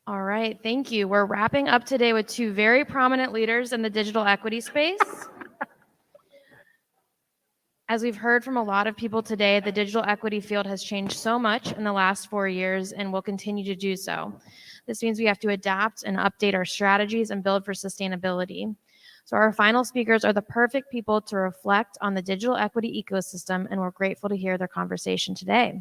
All right, thank you. We're wrapping up today with two very prominent leaders in the digital equity space. As we've heard from a lot of people today, the digital equity field has changed so much in the last 4 years and will continue to do so. This means we have to adapt and update our strategies and build for sustainability. So our final speakers are the perfect people to reflect on the digital equity ecosystem, and we're grateful to hear their conversation today.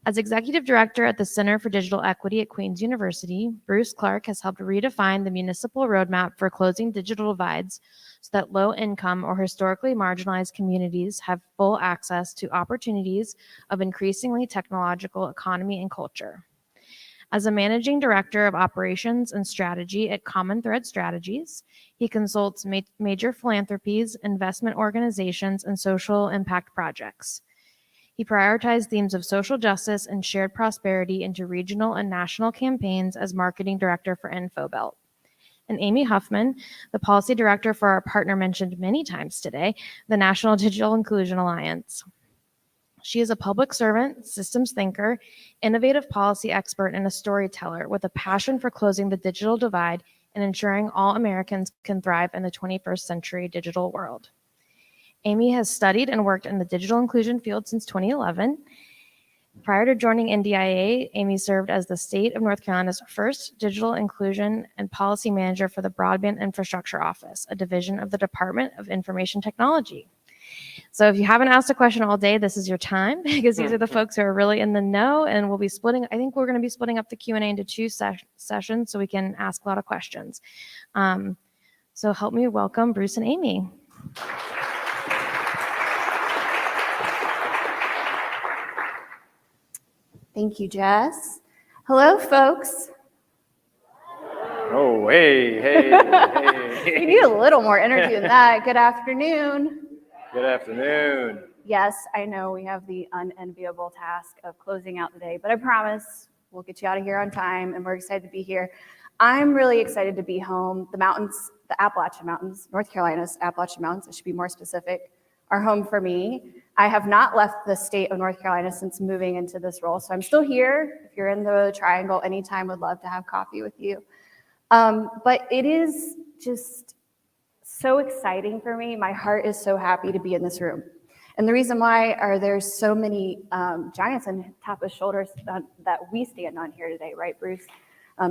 As Executive Director at the Center for Digital Equity at Queen's University, Bruce Clark has helped redefine the municipal roadmap for closing digital divides so that low-income or historically marginalized communities have full access to opportunities of increasingly technological economy and culture. As a Managing Director of Operations and Strategy at Common Thread Strategies, he consults major philanthropies, investment organizations, and social impact projects. He prioritized themes of social justice and shared prosperity into regional and national campaigns as marketing director for InfoBelt. And Amy Huffman, the policy director for our partner mentioned many times today, the National Digital Inclusion Alliance. She is a public servant, systems thinker, innovative policy expert, and a storyteller with a passion for closing the digital divide and ensuring all Americans can thrive in the 21st century digital world. Amy has studied and worked in the digital inclusion field since 2011. Prior to joining NDIA, Amy served as the state of North Carolina's first digital inclusion and policy manager for the Broadband Infrastructure Office, a division of the Department of Information Technology. So if you haven't asked a question all day, this is your time, because these are the folks who are really in the know, and we'll be splitting, I think we're going to be splitting up the Q&A into two sessions so we can ask a lot of questions. So help me welcome Bruce and Amy. Thank you, Jess. Hello, folks. Oh, hey. We need a little more energy than that. Good afternoon. Good afternoon. Yes, I know we have the unenviable task of closing out the day, but I promise we'll get you out of here on time, and we're excited to be here. I'm really excited to be home. The mountains, the Appalachian Mountains, North Carolina's Appalachian Mountains, I should be more specific, are home for me. I have not left the state of North Carolina since moving into this role, so I'm still here. If you're in the Triangle anytime, would love to have coffee with you. But it is just so exciting for me. My heart is so happy to be in this room. And the reason why are there's so many giants on top of shoulders that we stand on here today, right, Bruce?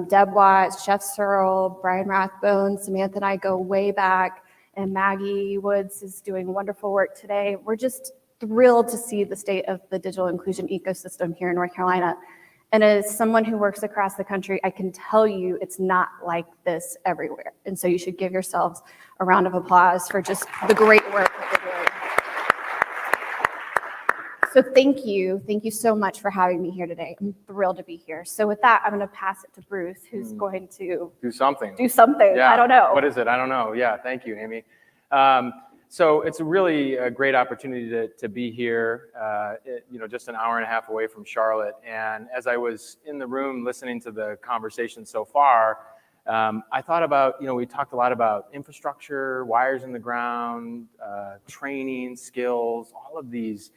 Deb Watts, Jeff Searle, Brian Rathbone, Samantha and I go way back, and Maggie Woods is doing wonderful work today. We're just thrilled to see the state of the digital inclusion ecosystem here in North Carolina. And as someone who works across the country, I can tell you it's not like this everywhere. And so you should give yourselves a round of applause for just the great work that they're doing. So thank you so much for having me here today. I'm thrilled to be here. So with that, I'm gonna pass it to Bruce, who's going to do something. Yeah. I don't know. What is it? I don't know. Yeah, thank you, Amy. So it's really a great opportunity to be here, just an hour and a half away from Charlotte. And as I was in the room listening to the conversation so far, I thought about, we talked a lot about infrastructure, wires in the ground, training, skills, all of these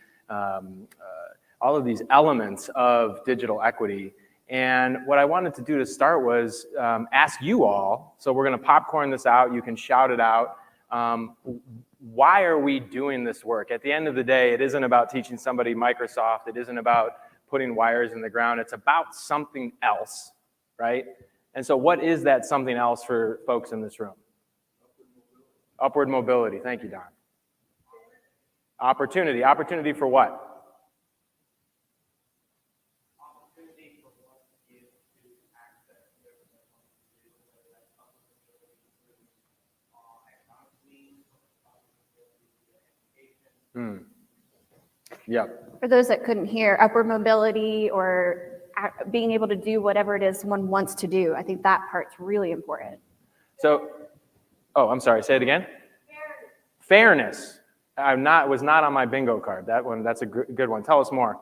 elements of digital equity. And what I wanted to do to start was ask you all, so we're going to popcorn this out, you can shout it out. Why are we doing this work? At the end of the day, it isn't about teaching somebody Microsoft. It isn't about putting wires in the ground. It's about something else, right? And so what is that something else for folks in this room? Upward mobility. Thank you, Don. Opportunity. Opportunity for what? Yeah. For those that couldn't hear, upward mobility or being able to do whatever it is one wants to do. I think that part's really important. So, I'm sorry, say it again. Fairness. Was not on my bingo card. That's a good one. Tell us more.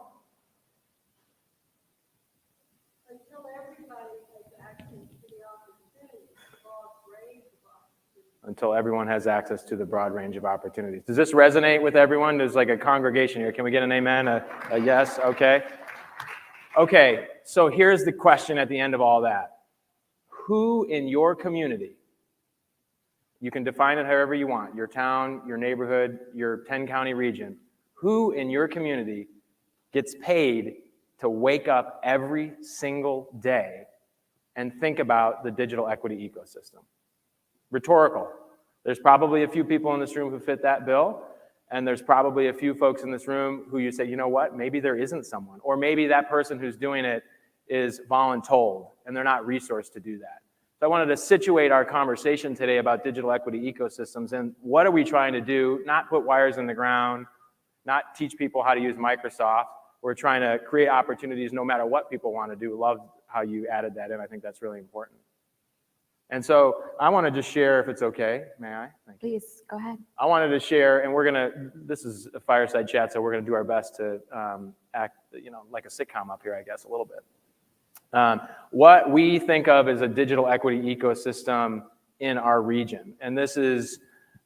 Until everyone has access to the broad range of opportunities. Does this resonate with everyone? There's like a congregation here. Can we get an amen? A yes? Okay. Okay. so here's the question at the end of all that. Who in your community, you can define it however you want, your town, your neighborhood, your 10-county region, who in your community gets paid to wake up every single day and think about the digital equity ecosystem? Rhetorical. There's probably a few people in this room who fit that bill, and there's probably a few folks in this room who you say, you know what, maybe there isn't someone, or maybe that person who's doing it is voluntold and they're not resourced to do that. So I wanted to situate our conversation today about digital equity ecosystems and what are we trying to do, not put wires in the ground, not teach people how to use Microsoft. We're trying to create opportunities no matter what people want to do. Love how you added that in. I think that's really important. And so I want to just share, if it's okay, may I? Thank you. Please, go ahead. I wanted to share, and this is a fireside chat, so we're going to do our best to act, like a sitcom up here, I guess, a little bit. What we think of as a digital equity ecosystem in our region. And this is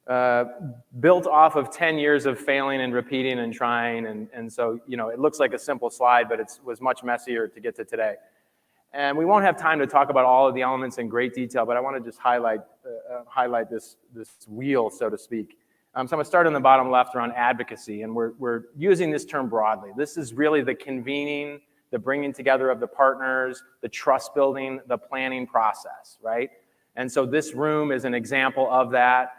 built off of 10 years of failing and repeating and trying. And so, it looks like a simple slide, but it was much messier to get to today. And we won't have time to talk about all of the elements in great detail, but I want to just highlight this wheel, so to speak. So I'm going to start on the bottom left around advocacy, and we're using this term broadly. This is really the convening, the bringing together of the partners, the trust building, the planning process, right? And so this room is an example of that.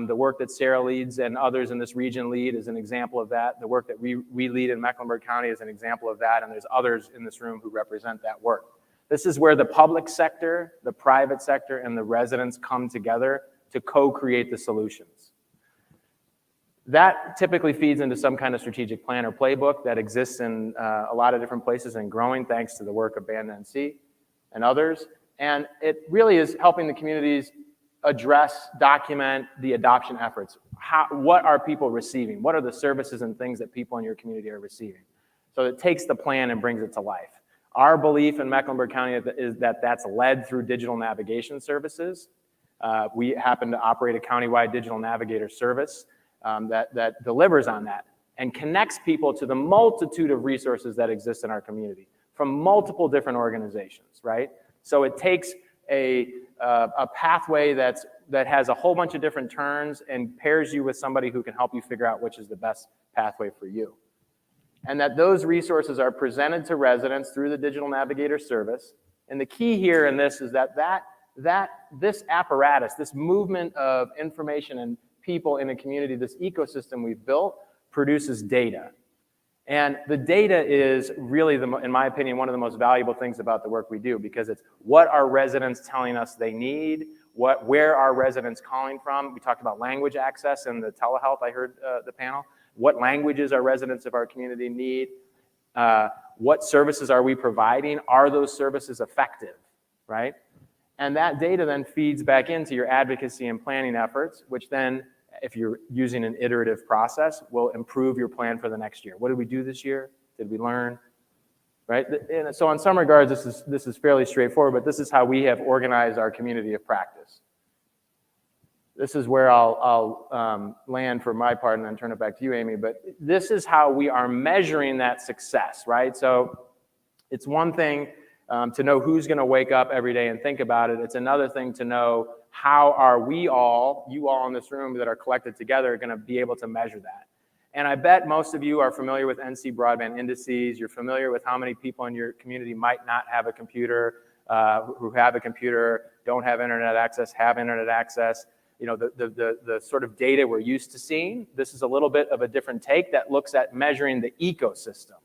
The work that Sarah leads and others in this region lead is an example of that. The work that we lead in Mecklenburg County is an example of that, and there's others in this room who represent that work. This is where the public sector, the private sector, and the residents come together to co-create the solutions. That typically feeds into some kind of strategic plan or playbook that exists in a lot of different places and growing thanks to the work of Band NC and others. And it really is helping the communities address, document the adoption efforts. What are people receiving? What are the services and things that people in your community are receiving? So it takes the plan and brings it to life. Our belief in Mecklenburg County is that that's led through digital navigation services. We happen to operate a countywide digital navigator service that delivers on that and connects people to the multitude of resources that exist in our community from multiple different organizations, right? So it takes a pathway that has a whole bunch of different turns and pairs you with somebody who can help you figure out which is the best pathway for you. And that those resources are presented to residents through the Digital Navigator service. And the key here in this is that this apparatus, this movement of information and people in a community, this ecosystem we've built, produces data. And the data is really, in my opinion, one of the most valuable things about the work we do, because it's what are residents telling us they need, where are residents calling from. We talked about language access in the telehealth, I heard the panel. What languages our residents of our community need? What services are we providing? Are those services effective, right? And that data then feeds back into your advocacy and planning efforts, which then, if you're using an iterative process, will improve your plan for the next year. What did we do this year? Did we learn? Right? And so in some regards, this is fairly straightforward, but this is how we have organized our community of practice. This is where I'll land for my part and then turn it back to you, Amy. But this is how we are measuring that success, right? So it's one thing to know who's going to wake up every day and think about it. It's another thing to know how are we all, you all in this room that are collected together, going to be able to measure that. And I bet most of you are familiar with NC broadband indices. You're familiar with how many people in your community might not have a computer, who have a computer, don't have internet access, have internet access. You know, the sort of data we're used to seeing. This is a little bit of a different take that looks at measuring the ecosystem.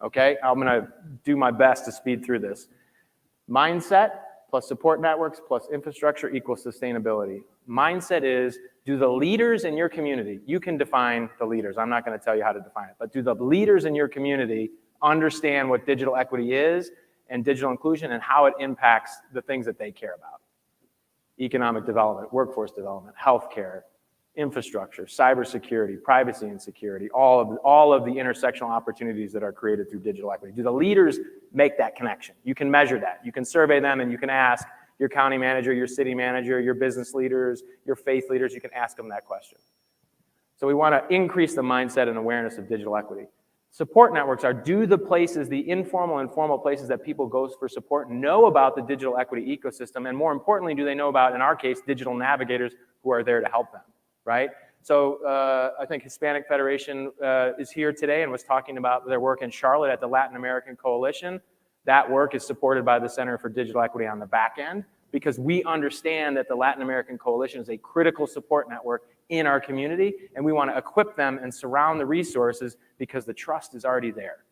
Okay, I'm gonna do my best to speed through this. Mindset plus support networks plus infrastructure equals sustainability. Mindset is, do the leaders in your community, you can define the leaders, I'm not gonna tell you how to define it, but do the leaders in your community understand what digital equity is and digital inclusion and how it impacts the things that they care about? Economic development, workforce development, healthcare, infrastructure, cybersecurity, privacy and security, all of the intersectional opportunities that are created through digital equity. Do the leaders make that connection? You can measure that. You can survey them and you can ask your county manager, your city manager, your business leaders, your faith leaders, you can ask them that question. So we want to increase the mindset and awareness of digital equity. Support networks are, do the places, the informal and formal places that people go for support, know about the digital equity ecosystem? And more importantly, do they know about, in our case, digital navigators who are there to help them, right? So I think Hispanic Federation is here today and was talking about their work in Charlotte at the Latin American Coalition. That work is supported by the Center for Digital Equity on the back end, because we understand that the Latin American Coalition is a critical support network in our community, and we want to equip them and surround the resources because the trust is already there.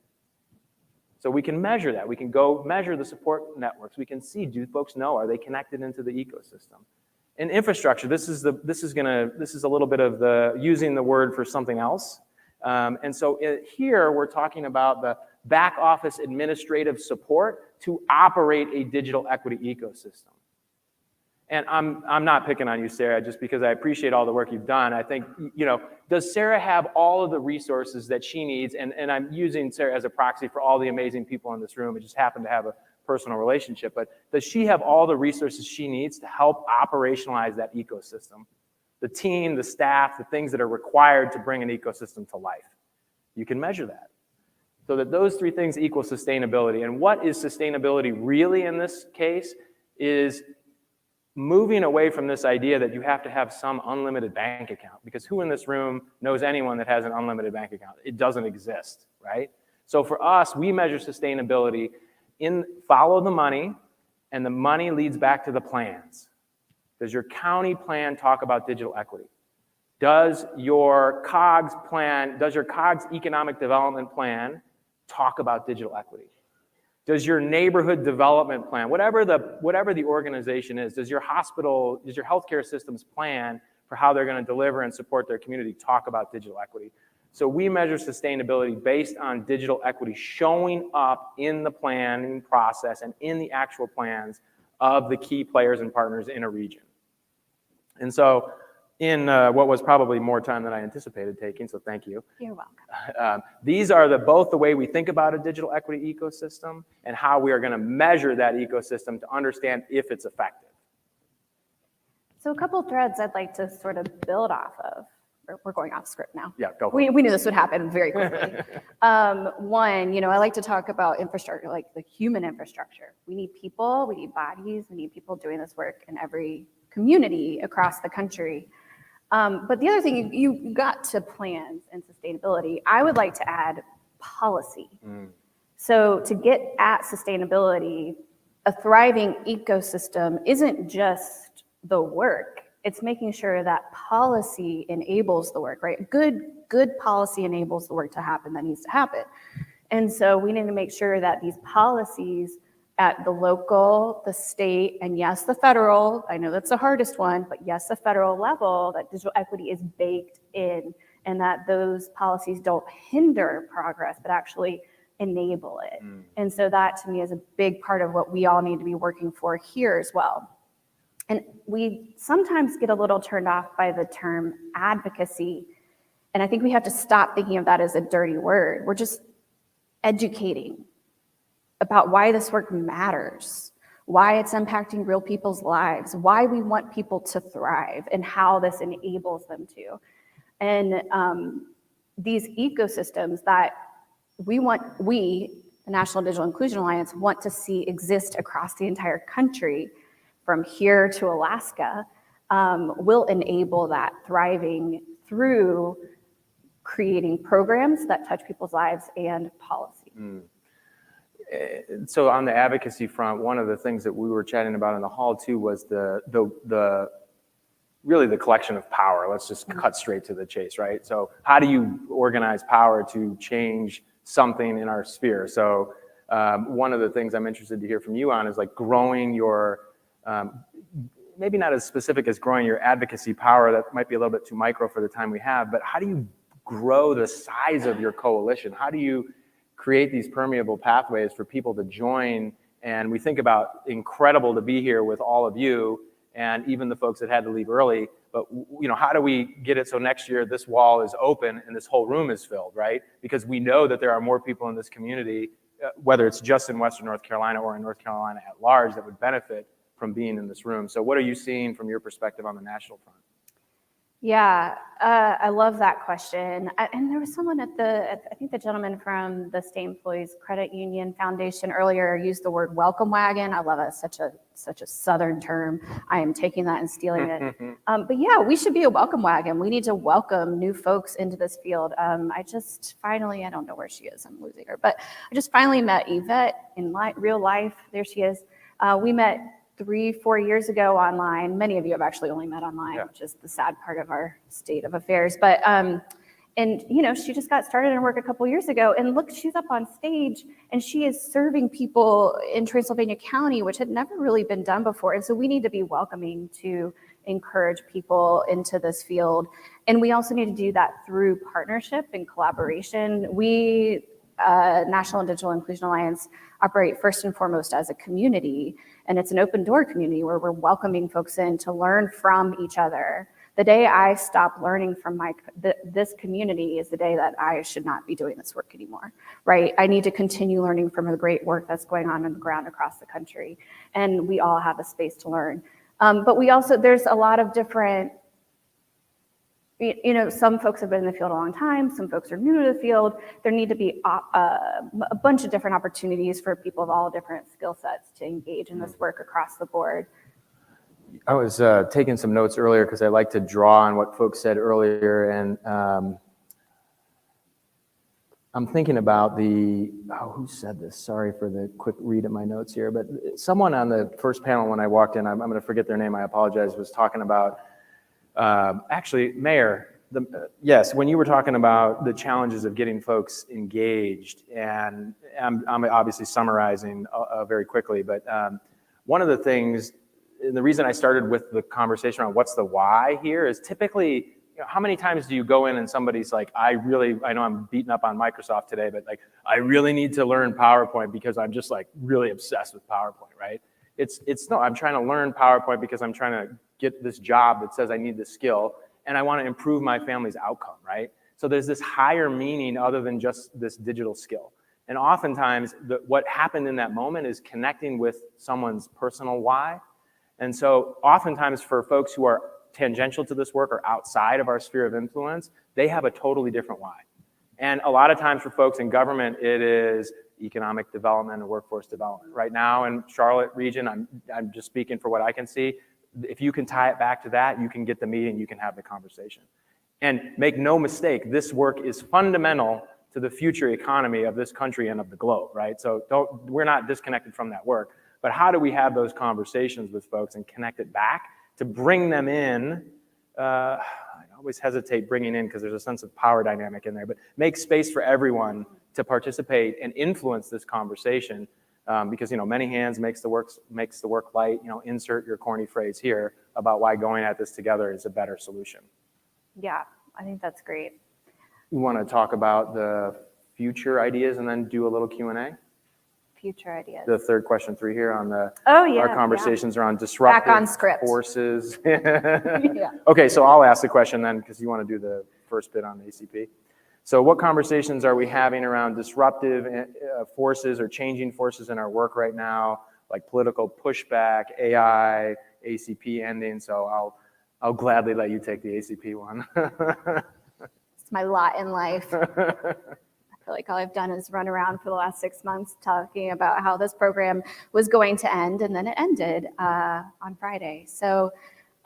So we can measure that. We can go measure the support networks. We can see, do folks know, are they connected into the ecosystem? In infrastructure, this is a little bit of the using the word for something else. And so here we're talking about the back office administrative support to operate a digital equity ecosystem. And I'm not picking on you, Sarah, just because I appreciate all the work you've done. I think, does Sarah have all of the resources that she needs? And I'm using Sarah as a proxy for all the amazing people in this room. It just happened to have a personal relationship. But does she have all the resources she needs to help operationalize that ecosystem? The team, the staff, the things that are required to bring an ecosystem to life. You can measure that. So that those three things equal sustainability. And what is sustainability really in this case is moving away from this idea that you have to have some unlimited bank account, because who in this room knows anyone that has an unlimited bank account? It doesn't exist, right? So for us, we measure sustainability in follow the money, and the money leads back to the plans. Does your county plan talk about digital equity? Does your COGS plan, does your COGS economic development plan talk about digital equity? Does your neighborhood development plan, whatever the organization is, does your hospital, does your healthcare system's plan for how they're going to deliver and support their community talk about digital equity? So we measure sustainability based on digital equity showing up in the planning process and in the actual plans of the key players and partners in a region. And so in what was probably more time than I anticipated taking, so thank you. You're welcome. These are both the way we think about a digital equity ecosystem and how we are going to measure that ecosystem to understand if it's effective. So a couple threads I'd like to sort of build off of. We're going off script now. Yeah, go for it. We knew this would happen very quickly. One, I like to talk about infrastructure, like the human infrastructure. We need people, we need bodies, we need people doing this work in every community across the country. But the other thing, you got to plans and sustainability. I would like to add policy. So to get at sustainability, a thriving ecosystem isn't just the work. It's making sure that policy enables the work, right? Good policy enables the work to happen that needs to happen. And so we need to make sure that these policies at the local, the state, and yes, the federal, I know that's the hardest one, but yes, the federal level, that digital equity is baked in, and that those policies don't hinder progress, but actually enable it. And so that to me is a big part of what we all need to be working for here as well. And we sometimes get a little turned off by the term advocacy. And I think we have to stop thinking of that as a dirty word. We're just educating about why this work matters, why it's impacting real people's lives, why we want people to thrive, and how this enables them to. And these ecosystems that we, the National Digital Inclusion Alliance, want to see exist across the entire country, from here to Alaska, will enable that thriving through creating programs that touch people's lives and policy. So on the advocacy front, one of the things that we were chatting about in the hall too was really the collection of power. Let's just cut straight to the chase, right? So how do you organize power to change something in our sphere? So one of the things I'm interested to hear from you on is like growing your, maybe not as specific as growing your advocacy power, that might be a little bit too micro for the time we have, but how do you grow the size of your coalition? How do you create these permeable pathways for people to join? And we think about incredible to be here with all of you and even the folks that had to leave early, but how do we get it so next year this wall is open and this whole room is filled, right? Because we know that there are more people in this community, whether it's just in Western North Carolina or in North Carolina at large, that would benefit from being in this room. So what are you seeing from your perspective on the national front? Yeah, I love that question. And there was someone I think the gentleman from the State Employees Credit Union Foundation earlier used the word welcome wagon. I love it. Such a Southern term. I am taking that and stealing it. But yeah, we should be a welcome wagon. We need to welcome new folks into this field. I just finally, I don't know where she is. I'm losing her. But I just finally met Yvette in real life. There she is. We met 3-4 years ago online. Many of you have actually only met online, Yeah. which is the sad part of our state of affairs. But and she just got started in work a couple years ago, and look, she's up on stage and she is serving people in Transylvania County, which had never really been done before. And so we need to be welcoming to encourage people into this field, and we also need to do that through partnership and collaboration. We National and Digital Inclusion Alliance operate first and foremost as a community, and it's an open door community where we're welcoming folks in to learn from each other. The day I stop learning from this community is the day that I should not be doing this work anymore, right? I need to continue learning from the great work that's going on the ground across the country, and we all have a space to learn. But there's a lot of different, some folks have been in the field a long time, some folks are new to the field. There need to be a bunch of different opportunities for people of all different skill sets to engage in this work across the board. I was taking some notes earlier because I like to draw on what folks said earlier, and I'm thinking about who said this? Sorry for the quick read of my notes here, but someone on the first panel when I walked in, I'm going to forget their name, I apologize, was talking about, actually, Mayor, yes, when you were talking about the challenges of getting folks engaged, and I'm obviously summarizing very quickly, but one of the things, and the reason I started with the conversation around what's the why here is typically, how many times do you go in and somebody's like, I know I'm beating up on Microsoft today, but like, I really need to learn PowerPoint because I'm just like really obsessed with PowerPoint, right? No, I'm trying to learn PowerPoint because I'm trying to get this job that says I need this skill, and I want to improve my family's outcome, right? So there's this higher meaning other than just this digital skill. And oftentimes, what happened in that moment is connecting with someone's personal why. And so oftentimes for folks who are tangential to this work or outside of our sphere of influence, they have a totally different why. And a lot of times for folks in government, it is economic development and workforce development. Right now in Charlotte region, I'm just speaking for what I can see, if you can tie it back to that, you can get the meeting, you can have the conversation. And make no mistake, this work is fundamental to the future economy of this country and of the globe, right? So we're not disconnected from that work. But how do we have those conversations with folks and connect it back to bring them in? I always hesitate bringing in because there's a sense of power dynamic in there, but make space for everyone to participate and influence this conversation because, many hands makes the work light. Insert your corny phrase here about why going at this together is a better solution. Yeah, I think that's great. You want to talk about the future ideas and then do a little Q&A? Future ideas. The third question 3 here on our conversations around disruptive back on script. Forces. Yeah. Okay, so I'll ask the question then because you want to do the first bit on the ACP. So what conversations are we having around disruptive forces or changing forces in our work right now, like political pushback, AI, ACP ending? So I'll gladly let you take the ACP one. It's my lot in life. I feel like all I've done is run around for the last 6 months talking about how this program was going to end, and then it ended on Friday. So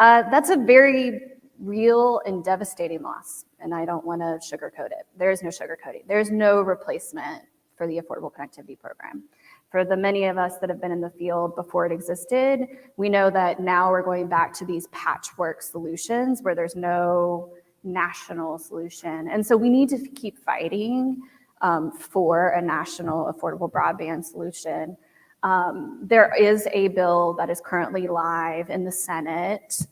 that's a very real and devastating loss, and I don't want to sugarcoat it. There is no sugarcoating. There's no replacement for the Affordable Connectivity Program. For the many of us that have been in the field before it existed, we know that now we're going back to these patchwork solutions where there's no national solution. And so we need to keep fighting for a national affordable broadband solution. There is a bill that is currently live in the Senate,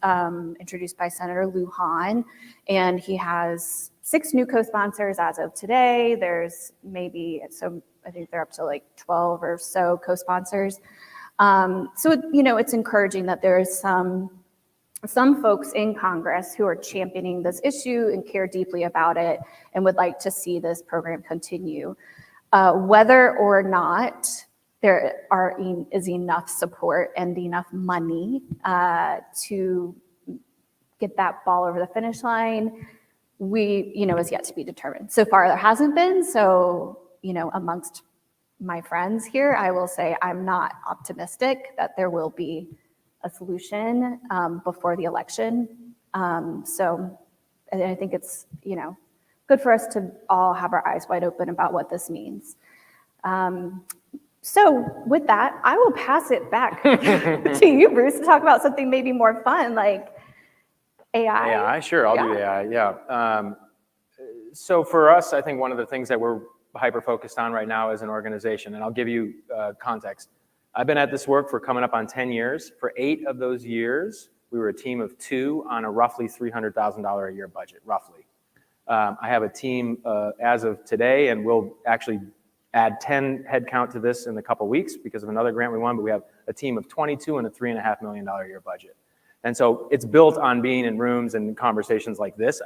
introduced by Senator Lujan, and he has 6 new co-sponsors as of today. There's I think they're up to like 12 or so co-sponsors. So it's encouraging that there is some folks in Congress who are championing this issue and care deeply about it and would like to see this program continue. Whether or not there is enough support and enough money to get that ball over the finish line, is yet to be determined. So far, there hasn't been. So, amongst my friends here, I will say I'm not optimistic that there will be a solution before the election. So I think it's, good for us to all have our eyes wide open about what this means. So with that, I will pass it back to you, Bruce, to talk about something maybe more fun, like AI. AI, sure, I'll do AI, yeah. So for us, I think one of the things that we're hyper-focused on right now as an organization, and I'll give you context. I've been at this work for coming up on 10 years. For 8 of those years, we were a team of 2 on a roughly $300,000 a year budget, roughly. I have a team as of today, and we'll actually add 10 headcount to this in a couple weeks because of another grant we won, but we have a team of 22 and a $3.5 million a year budget. And so it's built on being in rooms and conversations like this,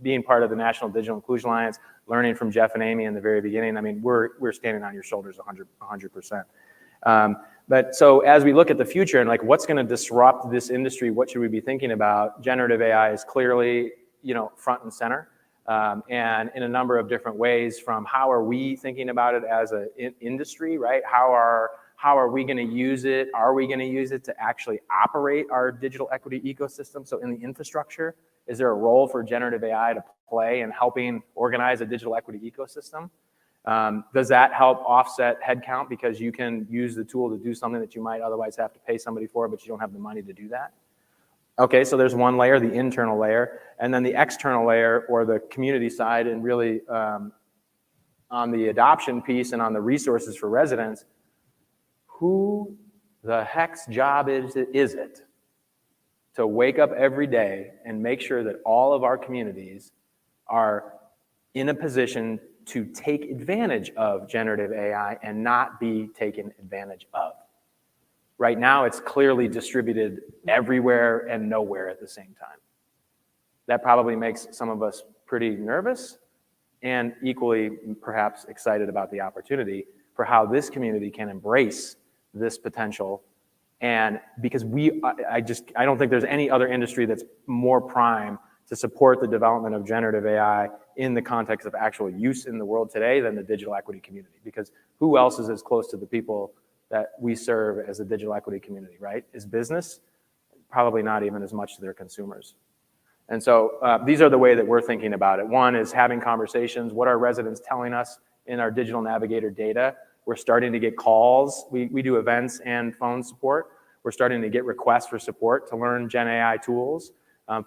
being part of the National Digital Inclusion Alliance, learning from Jeff and Amy in the very beginning. I mean, we're standing on your shoulders 100%. But so as we look at the future and like what's going to disrupt this industry, what should we be thinking about? Generative AI is clearly, front and center, and in a number of different ways. From how are we thinking about it as an industry, right? How are we going to use it? Are we going to use it to actually operate our digital equity ecosystem? So in the infrastructure, is there a role for generative AI to play in helping organize a digital equity ecosystem? Does that help offset headcount because you can use the tool to do something that you might otherwise have to pay somebody for, but you don't have the money to do that? Okay, so there's one layer, the internal layer, and then the external layer, or the community side, and really on the adoption piece and on the resources for residents. Who the heck's job is it to wake up every day and make sure that all of our communities are in a position to take advantage of generative AI and not be taken advantage of? Right now, it's clearly distributed everywhere and nowhere at the same time. That probably makes some of us pretty nervous and equally perhaps excited about the opportunity for how this community can embrace this potential. And because I don't think there's any other industry that's more prime to support the development of generative AI in the context of actual use in the world today than the digital equity community. Because who else is as close to the people that we serve as a digital equity community, right? Is business? Probably not even as much to their consumers. And so these are the way that we're thinking about it. One is having conversations. What are residents telling us in our digital navigator data? We're starting to get calls. We do events and phone support. We're starting to get requests for support to learn Gen AI tools.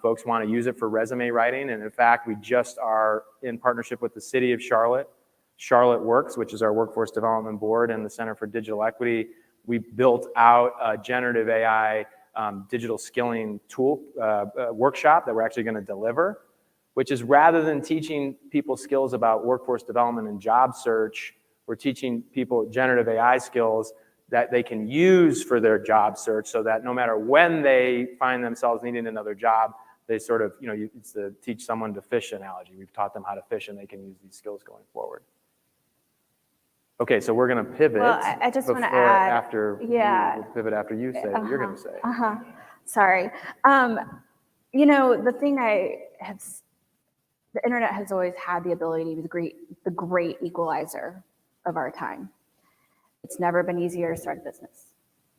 Folks want to use it for resume writing. And in fact, we just are in partnership with the city of Charlotte, Charlotte Works, which is our workforce development board, and the Center for Digital Equity. We built out a generative AI digital skilling tool workshop that we're actually going to deliver, which is, rather than teaching people skills about workforce development and job search, we're teaching people generative AI skills that they can use for their job search, so that no matter when they find themselves needing another job, they sort of, it's the teach someone to fish analogy. We've taught them how to fish and they can use these skills going forward. Okay, so we're going to pivot. Well, I just want to add, we'll pivot after you say what you're going to say. Sorry. The thing the internet has always had the ability to be the great equalizer of our time. It's never been easier to start a business.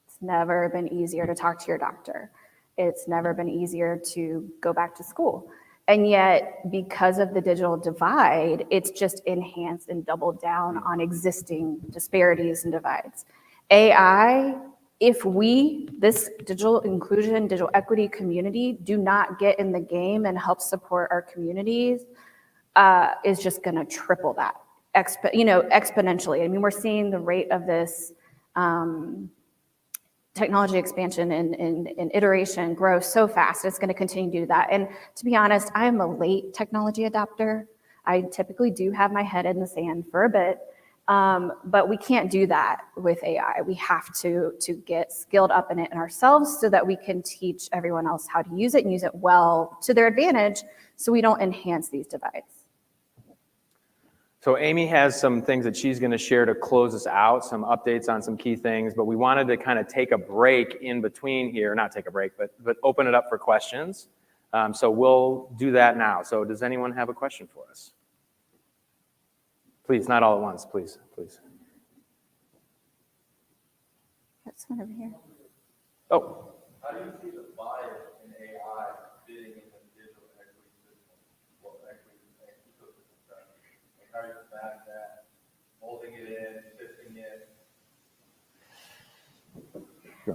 It's never been easier to talk to your doctor. It's never been easier to go back to school. And yet, because of the digital divide, it's just enhanced and doubled down on existing disparities and divides. AI, if this digital inclusion, digital equity community do not get in the game and help support our communities, is just going to triple that. Exponentially. I mean, we're seeing the rate of this technology expansion and iteration grow so fast. It's going to continue to do that. And to be honest, I am a late technology adopter. I typically do have my head in the sand for a bit, but we can't do that with AI. We have to get skilled up in it ourselves so that we can teach everyone else how to use it and use it well to their advantage, so we don't enhance these divides. So Amy has some things that she's going to share to close us out, some updates on some key things, but we wanted to kind of take a break in between here, not take a break, but open it up for questions. So we'll do that now. So does anyone have a question for us? Please, not all at once, please. Got someone over here. Oh. How do you see the bias in AI fitting in the digital equity system? Well, equity ecosystem. Like, how are you combating that? Molding it in, shifting it?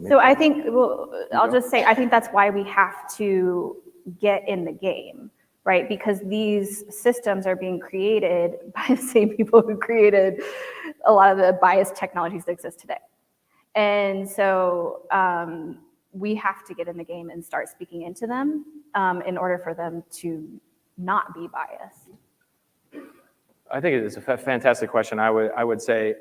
So I think, well, I'll just say, I think that's why we have to get in the game, right? Because these systems are being created by the same people who created a lot of the biased technologies that exist today. And so we have to get in the game and start speaking into them in order for them to not be biased. I think it is a fantastic question. I would say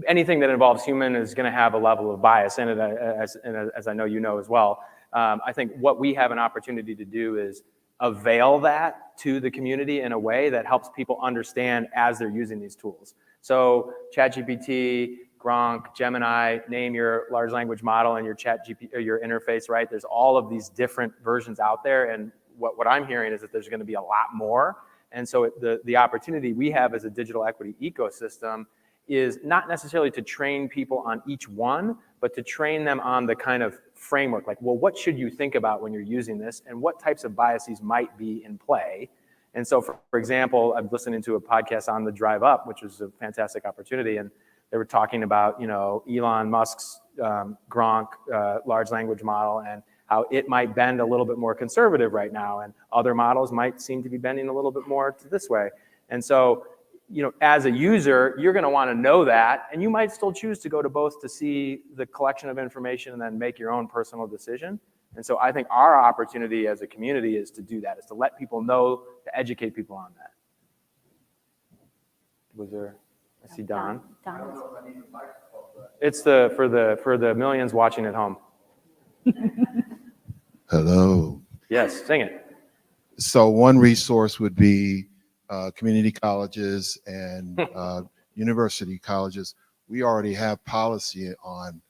anything that involves human is going to have a level of bias in it, as I know you know as well. I think what we have an opportunity to do is avail that to the community in a way that helps people understand as they're using these tools. So ChatGPT, Gronk, Gemini, name your large language model and your ChatGPT or your interface, right? There's all of these different versions out there, and what I'm hearing is that there's going to be a lot more. And so the opportunity we have as a digital equity ecosystem is not necessarily to train people on each one, but to train them on the kind of framework, like, well, what should you think about when you're using this, and what types of biases might be in play? And so, for example, I'm listening to a podcast on the drive up, which was a fantastic opportunity, and they were talking about, Elon Musk's Gronk large language model and how it might bend a little bit more conservative right now, and other models might seem to be bending a little bit more to this way. And so, as a user, you're going to want to know that, and you might still choose to go to both to see the collection of information and then make your own personal decision. And so I think our opportunity as a community is to do that, is to let people know, to educate people on that. Was there? I see Don. Don. It's for the millions watching at home. Hello. Yes, sing it. So one resource would be community colleges and university colleges. We already have policy on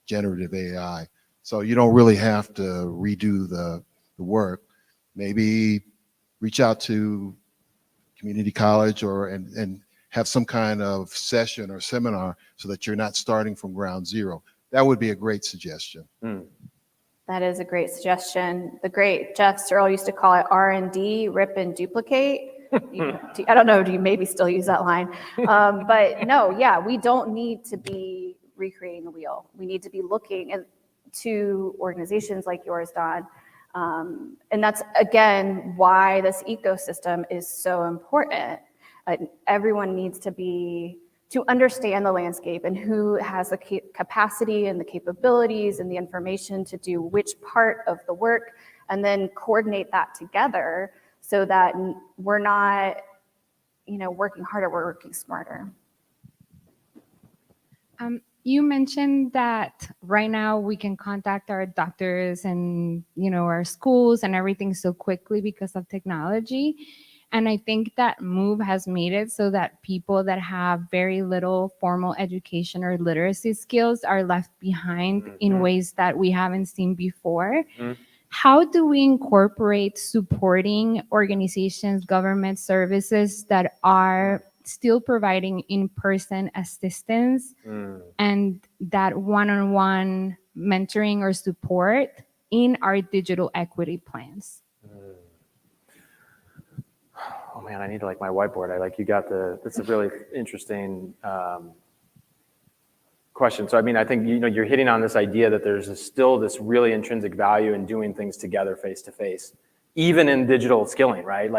generative AI, so you don't really have to redo the work. Maybe reach out to community college and have some kind of session or seminar so that you're not starting from ground zero. That would be a great suggestion. That is a great suggestion. The great Jeff Searle used to call it R&D, rip and duplicate. I don't know, do you maybe still use that line? But no, yeah, we don't need to be recreating the wheel. We need to be looking to organizations like yours, Don. And that's, again, why this ecosystem is so important. Everyone needs to understand the landscape and who has the capacity and the capabilities and the information to do which part of the work, and then coordinate that together so that we're not, working harder, we're working smarter. You mentioned that right now we can contact our doctors and, our schools and everything so quickly because of technology. And I think that move has made it so that people that have very little formal education or literacy skills are left behind in ways that we haven't seen before. How do we incorporate supporting organizations, government services that are still providing in-person assistance and that one-on-one mentoring or support in our digital equity plans? Oh man, I need my whiteboard. That's a really interesting question. So I think you're hitting on this idea that there's still this really intrinsic value in doing things together face to face, even in digital skilling, right?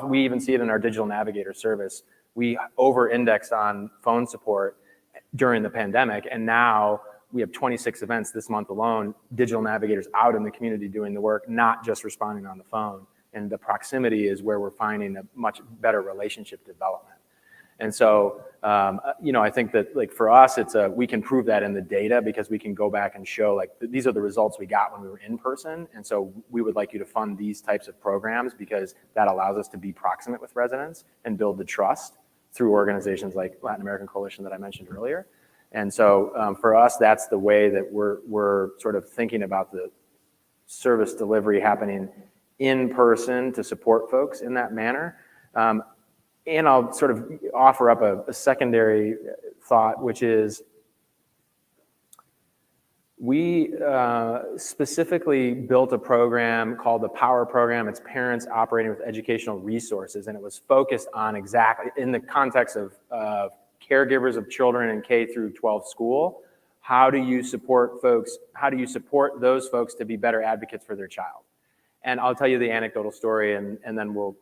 We even see it in our digital navigator service. We over-indexed on phone support during the pandemic, and now we have 26 events this month alone, digital navigators out in the community doing the work, not just responding on the phone. And the proximity is where we're finding a much better relationship development. And so, I think that for us, we can prove that in the data because we can go back and show these are the results we got when we were in person. And so we would like you to fund these types of programs because that allows us to be proximate with residents and build the trust through organizations like Latin American Coalition that I mentioned earlier. And so for us, that's the way that we're sort of thinking about the service delivery happening in person to support folks in that manner. And I'll sort of offer up a secondary thought, which is we specifically built a program called the POWER program. It's Parents Operating with Educational Resources, and it was focused on exactly in the context of caregivers of children in K through 12 school. How do you support folks? How do you support those folks to be better advocates for their child? And I'll tell you the anecdotal story, and then we'll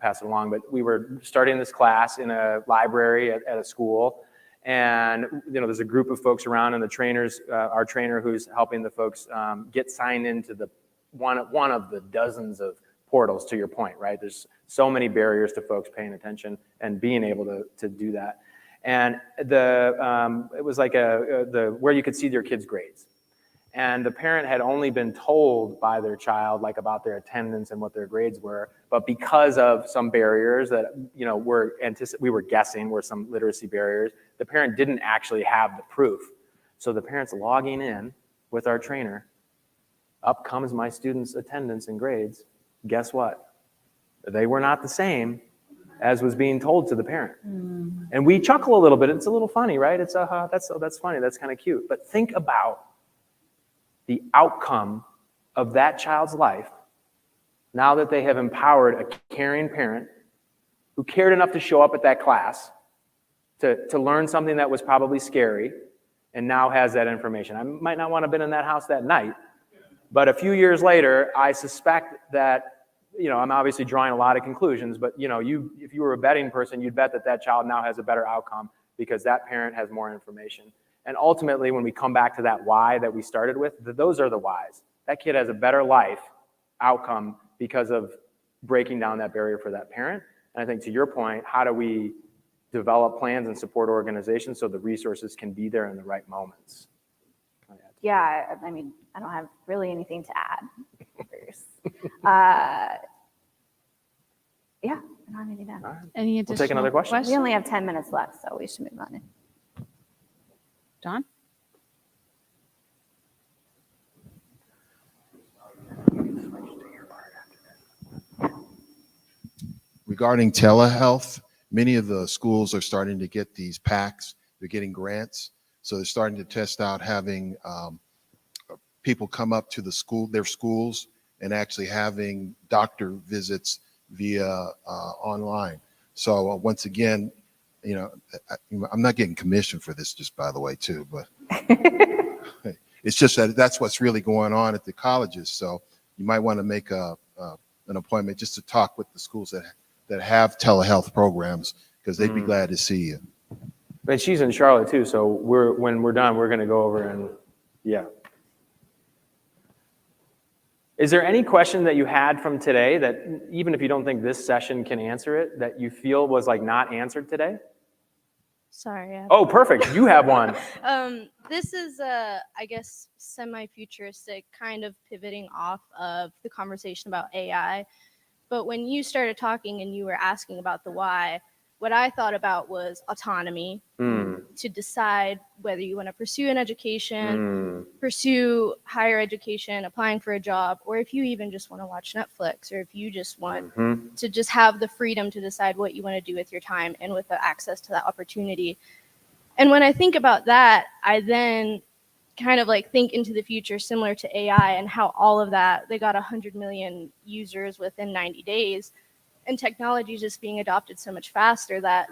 pass it along. But we were starting this class in a library at a school, and there's a group of folks around, and the trainers, our trainer who's helping the folks get signed into the one of the dozens of portals. To your point, right? There's so many barriers to folks paying attention and being able to do that. And it was like where you could see their kids' grades. And the parent had only been told by their child about their attendance and what their grades were, but because of some barriers that we were guessing were some literacy barriers, the parent didn't actually have the proof. So the parent's logging in with our trainer. Up comes my student's attendance and grades. Guess what? They were not the same as was being told to the parent. And we chuckle a little bit. It's a little funny, right? It's that's funny. That's kind of cute. But think about the outcome of that child's life now that they have empowered a caring parent who cared enough to show up at that class to learn something that was probably scary and now has that information. I might not want to have been in that house that night, but a few years later, I suspect that, I'm obviously drawing a lot of conclusions, but if you were a betting person, you'd bet that child now has a better outcome because that parent has more information. And ultimately, when we come back to that why that we started with, those are the whys. That kid has a better life outcome because of breaking down that barrier for that parent. And I think to your point, how do we develop plans and support organizations so the resources can be there in the right moments? Yeah, I mean, I don't have really anything to add. Yeah, I don't have anything to add. All right. Any We'll take another question. We only have 10 minutes left, so we should move on. John? Regarding telehealth, many of the schools are starting to get these packs. They're getting grants. So they're starting to test out having people come up to their schools and actually having doctor visits via online. So once again, I'm not getting commission for this, just by the way, too, but it's just that's what's really going on at the colleges. So you might want to make an appointment just to talk with the schools that have telehealth programs, because they'd be glad to see you. And she's in Charlotte too, so when we're done, we're going to go over and Is there any question that you had from today that, even if you don't think this session can answer it, that you feel was not answered today? Sorry. Oh, perfect. You have one. This is, I guess, semi-futuristic, kind of pivoting off of the conversation about AI. But when you started talking and you were asking about the why, what I thought about was autonomy to decide whether you want to pursue an education, pursue higher education, applying for a job, or if you even just want to watch Netflix, or if you just want to just have the freedom to decide what you want to do with your time and with the access to that opportunity. And when I think about that, I then kind of think into the future, similar to AI, and how all of that, they got 100 million users within 90 days. And technology is just being adopted so much faster that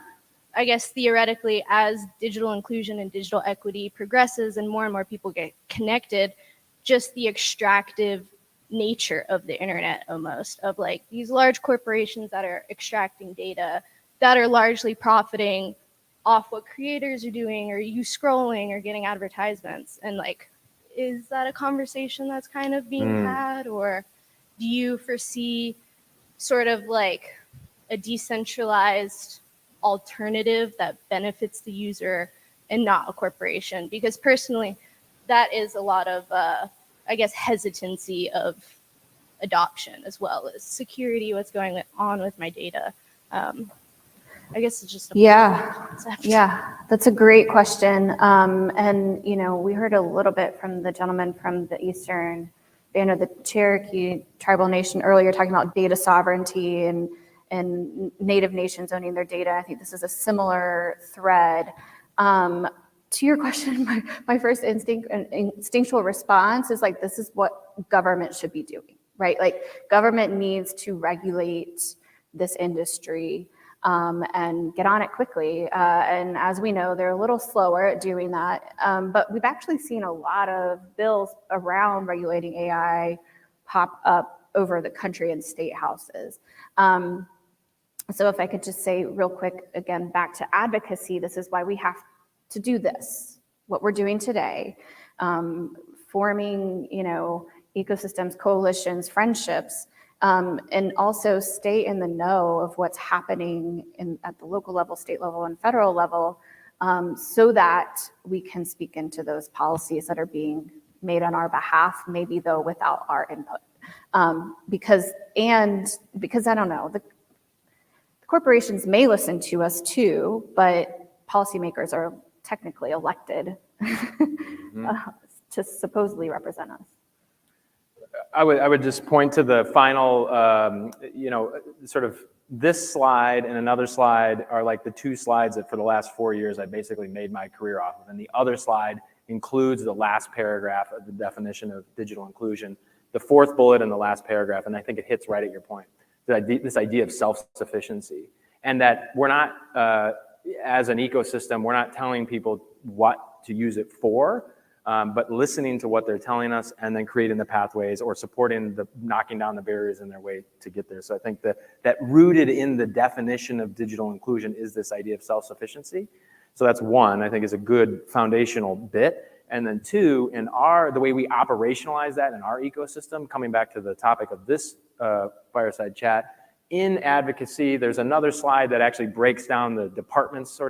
I guess theoretically, as digital inclusion and digital equity progresses and more people get connected, just the extractive nature of the internet almost, of these large corporations that are extracting data that are largely profiting off what creators are doing, or you scrolling or getting advertisements. And is that a conversation that's kind of being had, or do you foresee sort of a decentralized alternative that benefits the user and not a corporation? Because personally, that is a lot of, I guess, hesitancy of adoption, as well as security, what's going on with my data. I guess it's just a concept. Yeah, that's a great question. And, we heard a little bit from the gentleman from the Eastern the Cherokee tribal nation earlier, talking about data sovereignty and Native nations owning their data. I think this is a similar thread. To your question, my first instinctual response is like, this is what government should be doing, right? Like, government needs to regulate this industry and get on it quickly. And as we know, they're a little slower at doing that. But we've actually seen a lot of bills around regulating AI pop up over the country in state houses. So if I could just say real quick, again, back to advocacy, this is why we have to do this, what we're doing today, forming, ecosystems, coalitions, friendships, and also stay in the know of what's happening at the local level, state level, and federal level, so that we can speak into those policies that are being made on our behalf, maybe though without our input. Because I don't know, the corporations may listen to us too, but policymakers are technically elected to supposedly represent us. I would just point to the final, sort of this slide and another slide are like the two slides that for the last 4 years I basically made my career off of. And the other slide includes the last paragraph of the definition of digital inclusion, the fourth bullet in the last paragraph, and I think it hits right at your point. This idea of self-sufficiency, and that we're not, as an ecosystem, we're not telling people what to use it for, but listening to what they're telling us and then creating the pathways or supporting the knocking down the barriers in their way to get there. So I think that rooted in the definition of digital inclusion is this idea of self-sufficiency. So that's one, I think, is a good foundational bit. And then two, in the way we operationalize that in our ecosystem, coming back to the topic of this fireside chat, in advocacy, there's another slide that actually breaks down the departments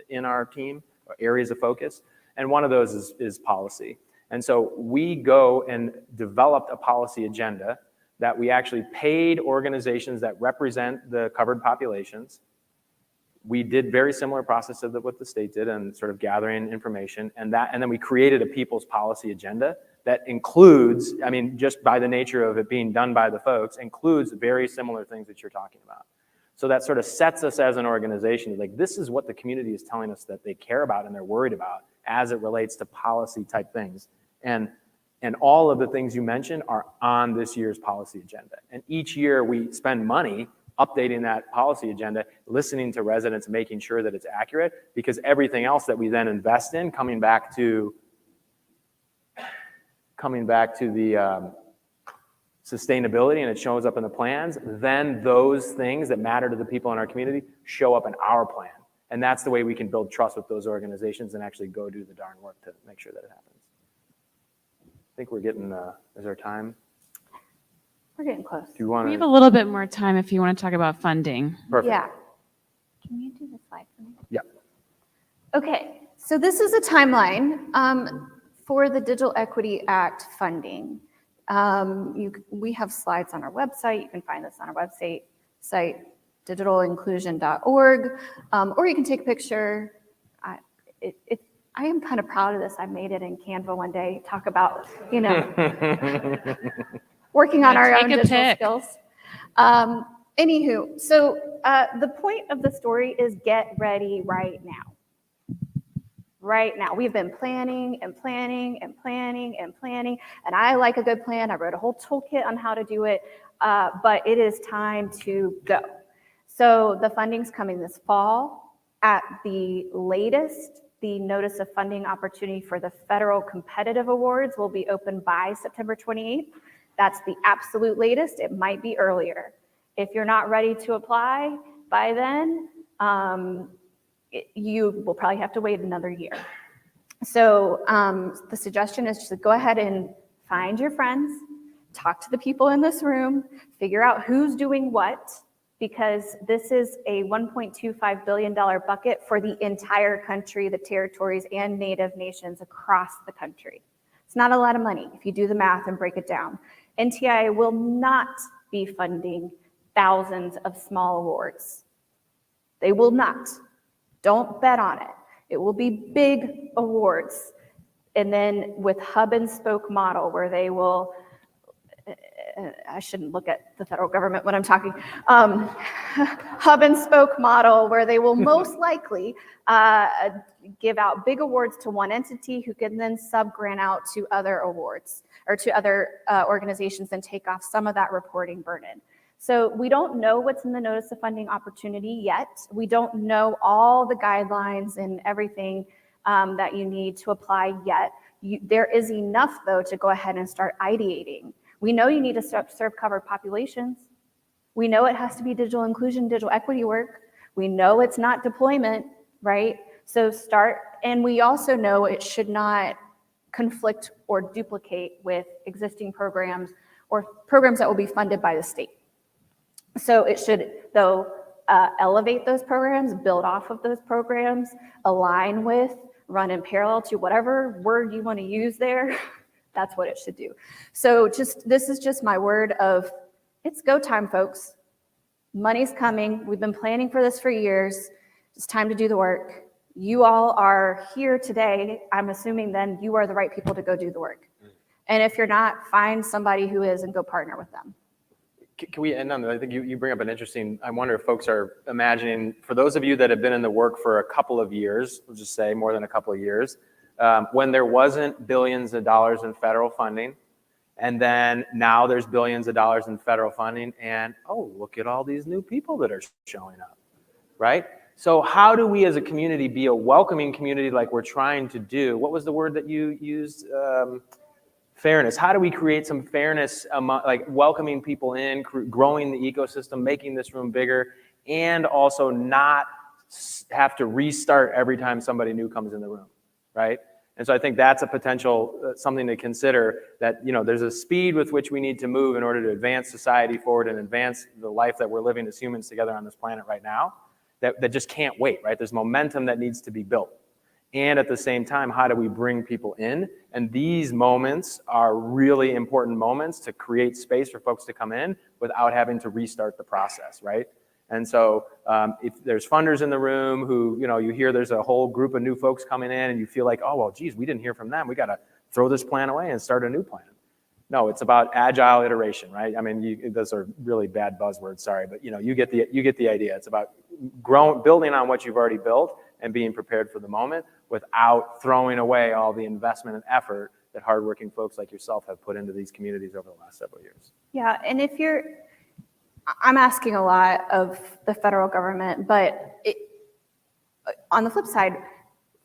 in our team, or areas of focus. And one of those is policy. And so we go and developed a policy agenda that we actually paid organizations that represent the covered populations. We did very similar process of what the state did and sort of gathering information, and then we created a people's policy agenda that includes, just by the nature of it being done by the folks, includes very similar things that you're talking about. So that sort of sets us as an organization, like this is what the community is telling us that they care about and they're worried about as it relates to policy type things. And all of the things you mentioned are on this year's policy agenda. And each year we spend money updating that policy agenda, listening to residents, making sure that it's accurate, because everything else that we then invest in, coming back to the sustainability, and it shows up in the plans, then those things that matter to the people in our community show up in our plan. And that's the way we can build trust with those organizations and actually go do the darn work to make sure that it happens. I think we're getting, is there time? We're getting close. Do you want We have a to? little bit more time if you want to talk about funding. Perfect. Yeah. Can you do the slide for me? Yeah. Okay, so this is a timeline for the Digital Equity Act funding. We have slides on our website. You can find this on our website, digitalinclusion.org, or you can take a picture. I am kind of proud of this. I made it in Canva one day, talk about, working on our own digital skills. Anywho, so the point of the story is get ready right now. Right now. We've been planning and planning and planning and planning, and I like a good plan. I wrote a whole toolkit on how to do it, but it is time to go. So the funding's coming this fall. At the latest, the notice of funding opportunity for the federal competitive awards will be open by September 28th. That's the absolute latest. It might be earlier. If you're not ready to apply by then, you will probably have to wait another year. So the suggestion is just to go ahead and find your friends, talk to the people in this room, figure out who's doing what, because this is a $1.25 billion bucket for the entire country, the territories, and Native nations across the country. It's not a lot of money if you do the math and break it down. NTIA will not be funding thousands of small awards. They will not. Don't bet on it. It will be big awards. And then with hub and spoke model, where they will, I shouldn't look at the federal government when I'm talking, hub and spoke model, where they will most likely give out big awards to one entity who can then sub-grant out to other awards or to other organizations and take off some of that reporting burden. So we don't know what's in the notice of funding opportunity yet. We don't know all the guidelines and everything that you need to apply yet. There is enough, though, to go ahead and start ideating. We know you need to serve covered populations. We know it has to be digital inclusion, digital equity work. We know it's not deployment, right? So start, and we also know it should not conflict or duplicate with existing programs or programs that will be funded by the state. So it should, though, elevate those programs, build off of those programs, align with, run in parallel to whatever word you want to use there. That's what it should do. So this is just my word of, it's go time, folks. Money's coming. We've been planning for this for years. It's time to do the work. You all are here today. I'm assuming then you are the right people to go do the work. And if you're not, find somebody who is and go partner with them. Can we end on that? I think you bring up an interesting, I wonder if folks are imagining, for those of you that have been in the work for a couple of years, we'll just say more than a couple of years, when there wasn't billions of dollars in federal funding, and then now there's billions of dollars in federal funding, and oh, look at all these new people that are showing up, right? So how do we as a community be a welcoming community like we're trying to do? What was the word that you used? Fairness. How do we create some fairness among, like welcoming people in, growing the ecosystem, making this room bigger, and also not have to restart every time somebody new comes in the room, right? And so I think that's a potential, something to consider, that, you know, there's a speed with which we need to move in order to advance society forward and advance the life that we're living as humans together on this planet right now, that just can't wait, right? There's momentum that needs to be built. And at the same time, how do we bring people in? And these moments are really important moments to create space for folks to come in without having to restart the process, right? And so if there's funders in the room who, you know, you hear there's a whole group of new folks coming in and you feel like, oh, well, geez, we didn't hear from them. We got to throw this plan away and start a new plan. No, it's about agile iteration, right? I mean, those are really bad buzzwords, sorry, but you know, you get the idea. It's about building on what you've already built and being prepared for the moment without throwing away all the investment and effort that hardworking folks like yourself have put into these communities over the last several years. Yeah, and I'm asking a lot of the federal government, but on the flip side,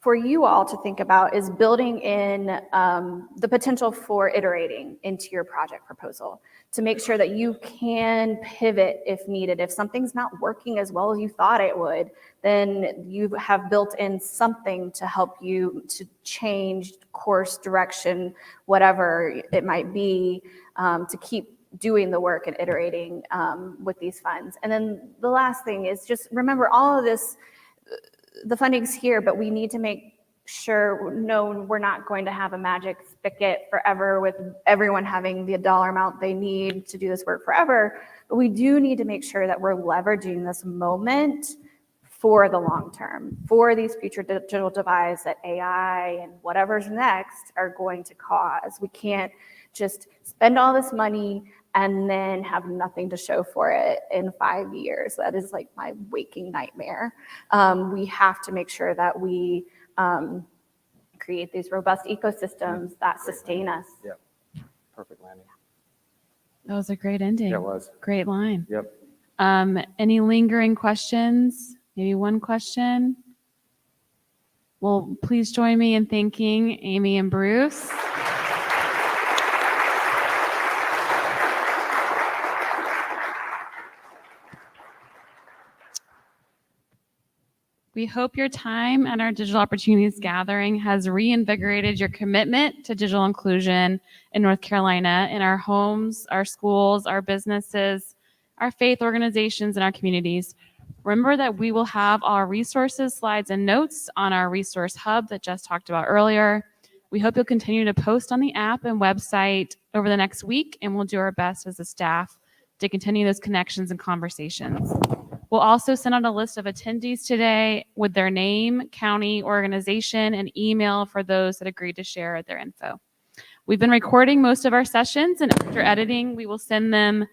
for you all to think about is building in the potential for iterating into your project proposal to make sure that you can pivot if needed. If something's not working as well as you thought it would, then you have built in something to help you to change course, direction, whatever it might be, to keep doing the work and iterating with these funds. And then the last thing is just remember all of this, the funding's here, but we need to make sure, no, we're not going to have a magic spigot forever with everyone having the dollar amount they need to do this work forever. But we do need to make sure that we're leveraging this moment for the long term, for these future digital divides that AI and whatever's next are going to cause. We can't just spend all this money and then have nothing to show for it in 5 years. That is like my waking nightmare. We have to make sure that we create these robust ecosystems that sustain us. Yep, perfect landing. That was a great ending. Yeah, it was. Great line. Yep. Any lingering questions? Maybe one question? Well, please join me in thanking Amy and Bruce. We hope your time at our Digital Opportunities Gathering has reinvigorated your commitment to digital inclusion in North Carolina, in our homes, our schools, our businesses, our faith organizations, and our communities. Remember that we will have our resources, slides, and notes on our resource hub that Jess talked about earlier. We hope you'll continue to post on the app and website over the next week, and we'll do our best as a staff to continue those connections and conversations. We'll also send out a list of attendees today with their name, county, organization, and email for those that agreed to share their info. We've been recording most of our sessions, and after editing, we will send them,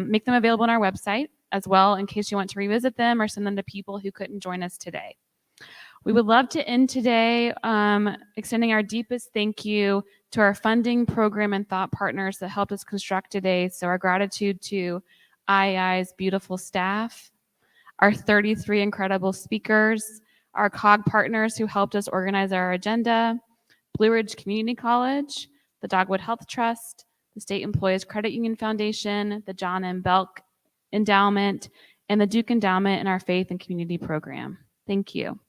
make them available on our website as well in case you want to revisit them or send them to people who couldn't join us today. We would love to end today extending our deepest thank you to our funding, program, and thought partners that helped us construct today. So our gratitude to II's beautiful staff, our 33 incredible speakers, our COG partners who helped us organize our agenda, Blue Ridge Community College, the Dogwood Health Trust, the State Employees Credit Union Foundation, the John M. Belk Endowment, and the Duke Endowment in our Faith and Community Program. Thank you.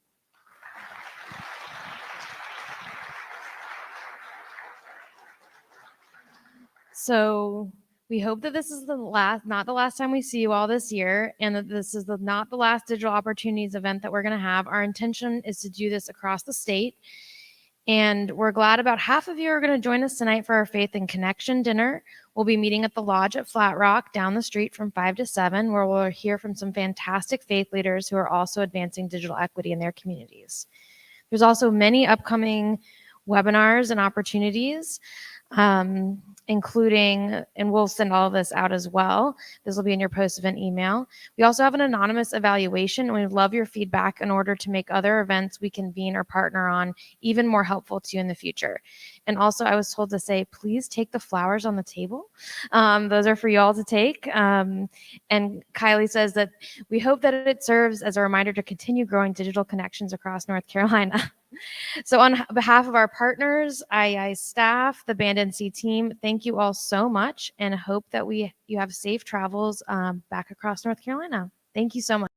So we hope that this is not the last time we see you all this year, and that this is not the last Digital Opportunities event that we're going to have. Our intention is to do this across the state, and we're glad about half of you are going to join us tonight for our Faith and Connection dinner. We'll be meeting at the Lodge at Flat Rock down the street from 5 to 7, where we'll hear from some fantastic faith leaders who are also advancing digital equity in their communities. There's also many upcoming webinars and opportunities, including, and we'll send all of this out as well. This will be in your post-event email. We also have an anonymous evaluation, and we'd love your feedback in order to make other events we convene or partner on even more helpful to you in the future. And also, I was told to say, please take the flowers on the table. Those are for you all to take. And Kylie says that we hope that it serves as a reminder to continue growing digital connections across North Carolina. So on behalf of our partners, II staff, the Band NC team, thank you all so much, and hope that you have safe travels back across North Carolina. Thank you so much.